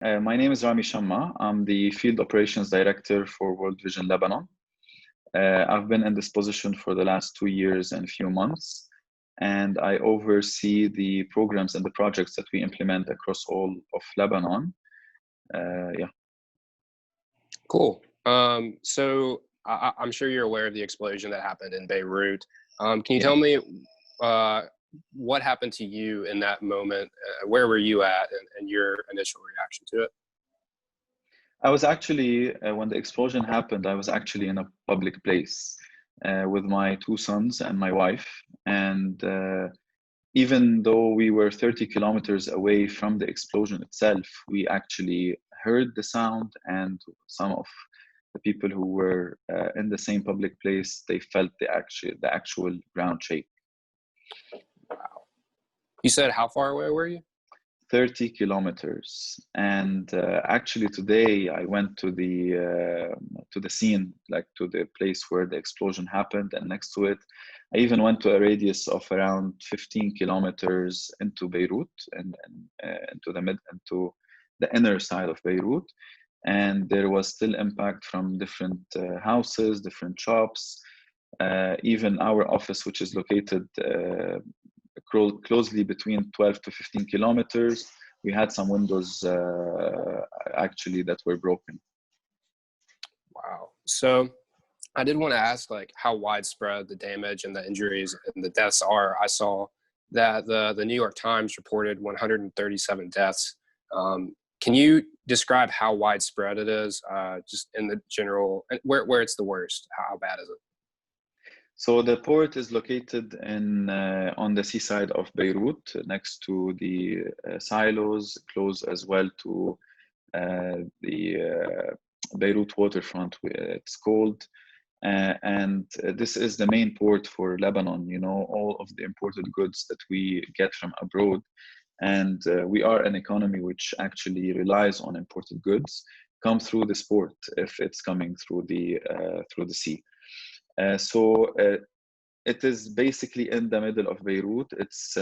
My name is Rami Shamma. I'm the Field Operations Director for World Vision Lebanon. I've been in this position for the last 2 years and a few months, and I oversee the programs and the projects that we implement across all of Lebanon. Yeah. Cool. I'm sure you're aware of the explosion that happened in Beirut. Can you tell me what happened to you in that moment? Where were you at, and your initial reaction to it? I was actually, when the explosion happened, I was actually in a public place with my two sons and my wife. And even though we were 30 kilometers away from the explosion itself, we actually heard the sound, and some of the people who were in the same public place, they felt the actual ground shake. Wow. You said how far away were you? 30 kilometers. And actually today I went to the scene, like to the place where the explosion happened, and next to it I even went to a radius of around 15 kilometers into Beirut and into the inner side of Beirut, and there was still impact from different houses, different shops, even our office, which is located closely between 12 to 15 kilometers. We had some windows actually that were broken. Wow. So I did want to ask, like, how widespread the damage and the injuries and the deaths are. I saw that the New York Times reported 137 deaths. Can you describe how widespread it is, just in the general, where it's the worst? How bad is it? So the port is located on the seaside of Beirut, next to the silos, close as well to the Beirut waterfront, it's called. And this is the main port for Lebanon, all of the imported goods that we get from abroad. And we are an economy which actually relies on imported goods come through this port if it's coming through the sea. So it is basically in the middle of Beirut. It's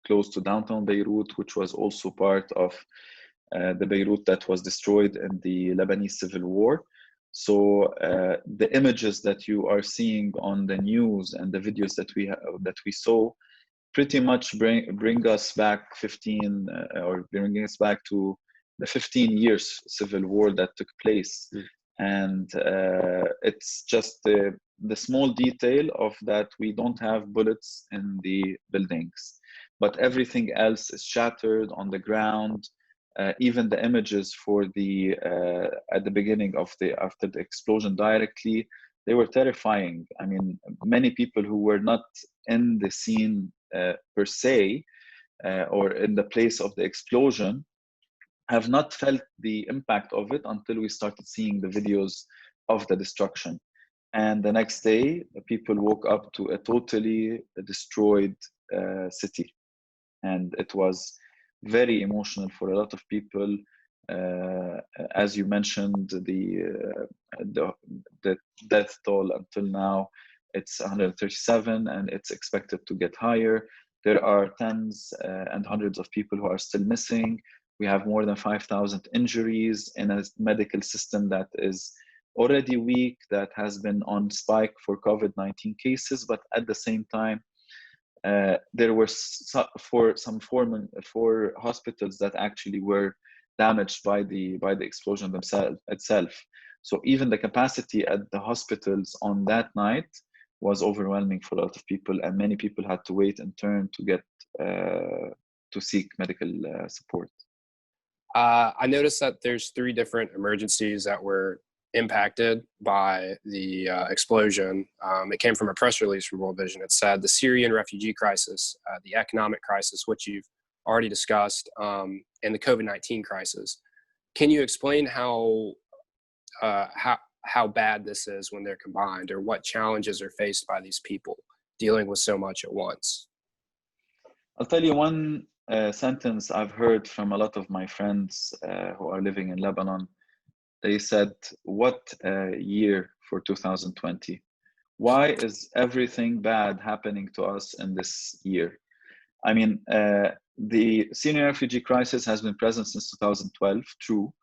close to downtown Beirut, which was also part of the Beirut that was destroyed in the Lebanese Civil War. So the images that you are seeing on the news and the videos that we saw pretty much bring us back 15 or bringing us back to the 15 years civil war that took place. And it's just the small detail of that we don't have bullets in the buildings, but everything else is shattered on the ground. Even the images for the at the beginning of after the explosion directly, they were terrifying. I mean, many people who were not in the scene per se or in the place of the explosion have not felt the impact of it until we started seeing the videos of the destruction. And the next day, people woke up to a totally destroyed city. And it was very emotional for a lot of people. As you mentioned, the death toll until now, it's 137, and it's expected to get higher. There are tens and hundreds of people who are still missing. We have more than 5,000 injuries in a medical system that is already weak, that has been on spike for COVID-19 cases, but at the same time, there were four hospitals that actually were damaged by the explosion itself. So even the capacity at the hospitals on that night was overwhelming for a lot of people, and many people had to wait in turn to get to seek medical support. I noticed that there's 3 different emergencies that were impacted by the explosion. It came from a press release from World Vision. It said the Syrian refugee crisis, the economic crisis, which you've already discussed, and the COVID-19 crisis. Can you explain how bad this is when they're combined, or what challenges are faced by these people dealing with so much at once? I'll tell you one sentence I've heard from a lot of my friends who are living in Lebanon. They said, "What a year for 2020. Why is everything bad happening to us in this year?" I mean, the Syrian refugee crisis has been present since 2012, true,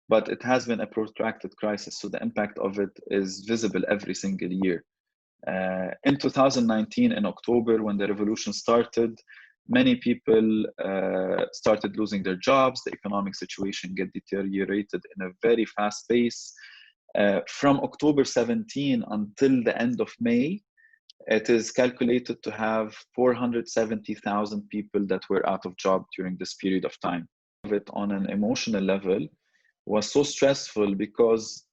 but it has been a protracted crisis. So the impact of it is visible every single year. In 2019, in October, when the revolution started, many people started losing their jobs. The economic situation get deteriorated in a very fast pace. From October 17 until the end of May, it is calculated to have 470,000 people that were out of job during this period of time. It on an emotional level was so stressful because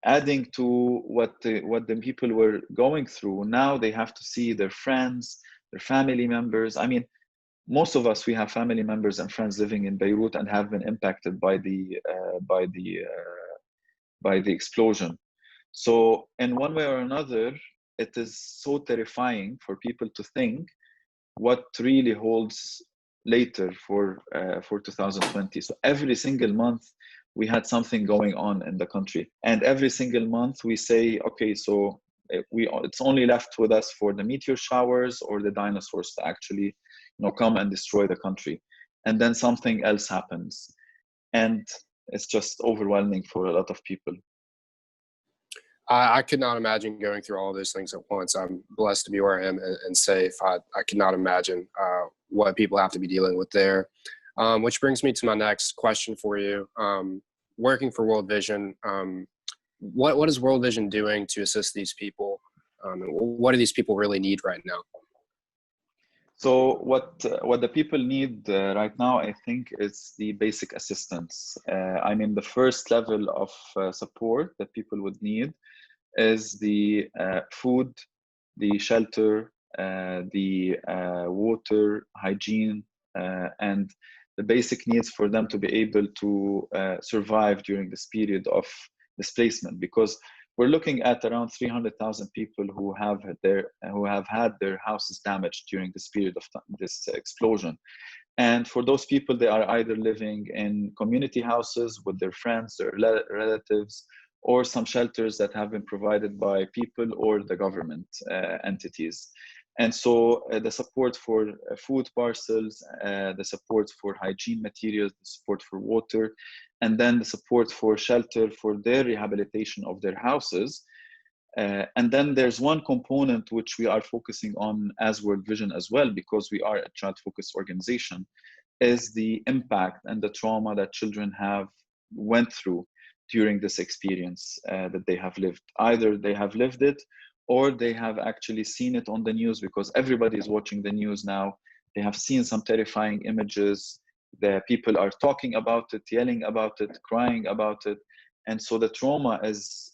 adding to what the people were going through, now they have to see their friends, their family members. I mean, most of us, we have family members and friends living in Beirut and have been impacted by the explosion. So in one way or another, it is so terrifying for people to think what really holds later for 2020. So every single month we had something going on in the country, and every single month we say, okay, so it's only left with us for the meteor showers or the dinosaurs to actually, come and destroy the country, and then something else happens, and it's just overwhelming for a lot of people. I could not imagine going through all those things at once. I'm blessed to be where I am and safe. I could not imagine what people have to be dealing with there. Which brings me to my next question for you. Working for World Vision, what is World Vision doing to assist these people? And what do these people really need right now? So what the people need right now, I think, is the basic assistance. I mean, the first level of support that people would need is the food, the shelter, the water, hygiene, and the basic needs for them to be able to survive during this period of displacement. Because we're looking at around 300,000 people who have had their houses damaged during this period of time, this explosion. And for those people, they are either living in community houses with their friends, their relatives, or some shelters that have been provided by people or the government entities. And so the support for food parcels, the support for hygiene materials, the support for water, and then the support for shelter for their rehabilitation of their houses. And then there's one component which we are focusing on as World Vision as well, because we are a child-focused organization, is the impact and the trauma that children have went through during this experience that they have lived. Either they have lived it or they have actually seen it on the news, because everybody is watching the news now. They have seen some terrifying images. The people are talking about it, yelling about it, crying about it. And so the trauma is,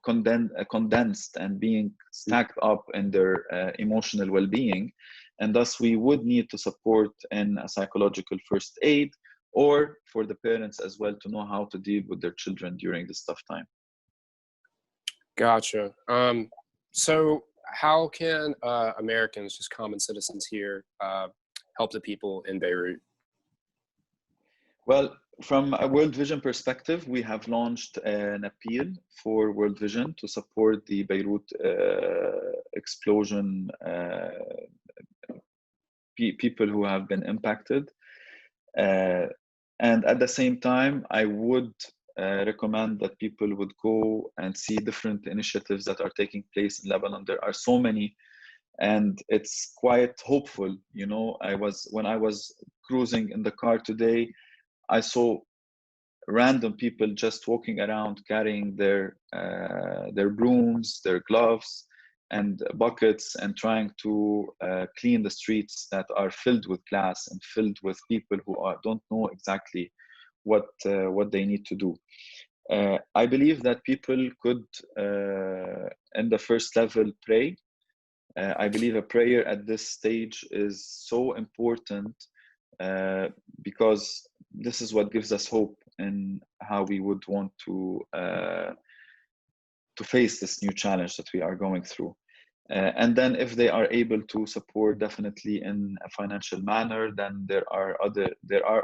condensed and being stacked up in their emotional well-being. And thus we would need to support in a psychological first aid, or for the parents as well to know how to deal with their children during this tough time. Gotcha. So how can Americans, just common citizens here, help the people in Beirut? Well, from a World Vision perspective, we have launched an appeal for World Vision to support the Beirut explosion people who have been impacted. And at the same time, I would recommend that people would go and see different initiatives that are taking place in Lebanon. There are so many, and it's quite hopeful. When I was cruising in the car today, I saw random people just walking around carrying their brooms, their gloves, and buckets, and trying to clean the streets that are filled with glass and filled with people who don't know exactly what they need to do. I believe that people could, in the first level, pray. I believe a prayer at this stage is so important because this is what gives us hope in how we would want to face this new challenge that we are going through. And then if they are able to support definitely in a financial manner, then there are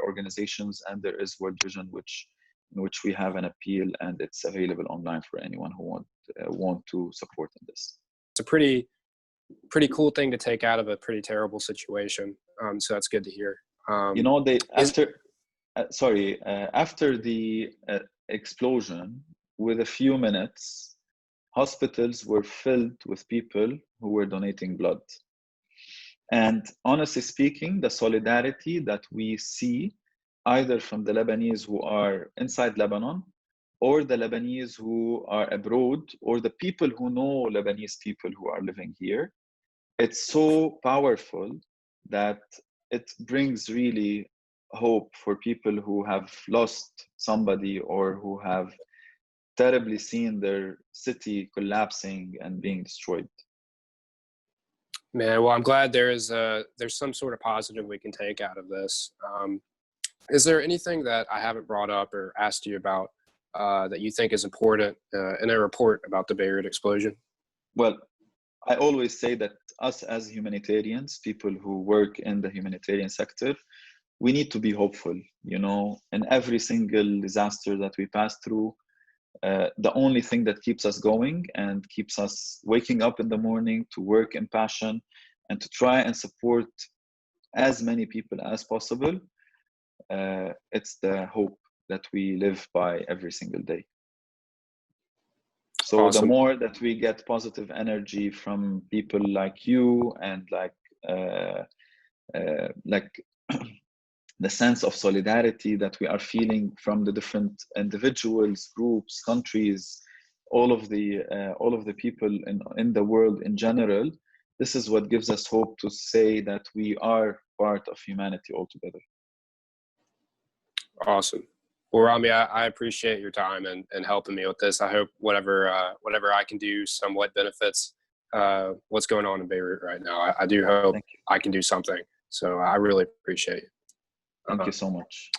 organizations, and there is World Vision, in which we have an appeal, and it's available online for anyone who want to support in this. It's a pretty cool thing to take out of a pretty terrible situation. So that's good to hear. You know, they Is after the explosion, with a few minutes, hospitals were filled with people who were donating blood. And honestly speaking, the solidarity that we see either from the Lebanese who are inside Lebanon, or the Lebanese who are abroad, or the people who know Lebanese people who are living here, it's so powerful that it brings really hope for people who have lost somebody or who have terribly seen their city collapsing and being destroyed. Man, well, I'm glad there's some sort of positive we can take out of this. Is there anything that I haven't brought up or asked you about that you think is important in a report about the Beirut explosion? Well, I always say that us as humanitarians, people who work in the humanitarian sector, we need to be hopeful. You know, in every single disaster that we pass through, the only thing that keeps us going and keeps us waking up in the morning to work in passion and to try and support as many people as possible, it's the hope that we live by every single day. So Awesome. the more that we get positive energy from people like you and like the sense of solidarity that we are feeling from the different individuals, groups, countries, all of the people in the world in general, this is what gives us hope to say that we are part of humanity altogether. Awesome. Well, Rami, I appreciate your time and helping me with this. I hope whatever I can do somewhat benefits what's going on in Beirut right now. I do hope I can do something. So I really appreciate it. Thank you so much.